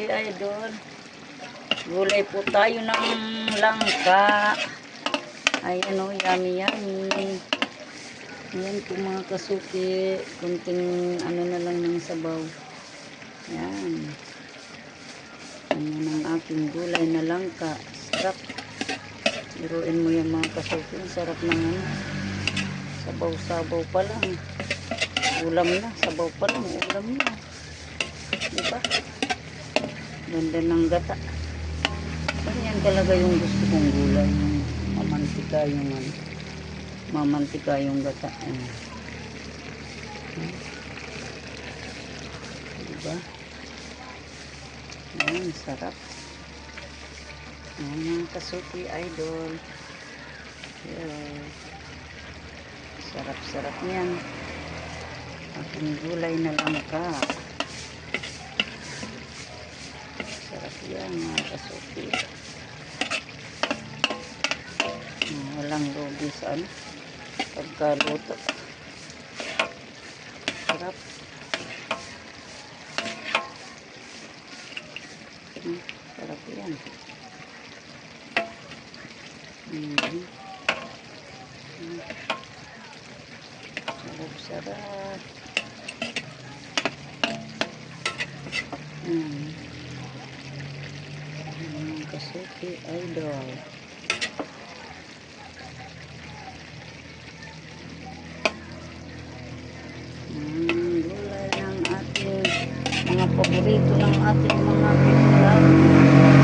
kasuki idol. Gulay po tayo ng langka. Ayan o, yummy yummy. Ayan po mga kasuki. Kunting ano na lang ng sabaw. Ayan. Ayan ang aking gulay na langka. Sarap. Iruin mo yan mga kasuki. Sarap ng ano. Sabaw-sabaw pa lang. Ulam na. Sabaw pa lang. Ulam na. Diba? Ganda ng gata. Yan talaga yung gusto kong gulay. Yung mamantika yung ano. Mamantika yung gata. Diba? Ayan, sarap. Ayan mga kasuki idol. Yeah. Sarap-sarap niyan. Aking gulay na langka. Sarap yan mga kasuki. Walang lugi sa ano. Pagkaluto. Sarap. Sarap yan. Sarap-sarap. Kasuki idol. Gulay ng ating mga paborito ng ating mga pinag.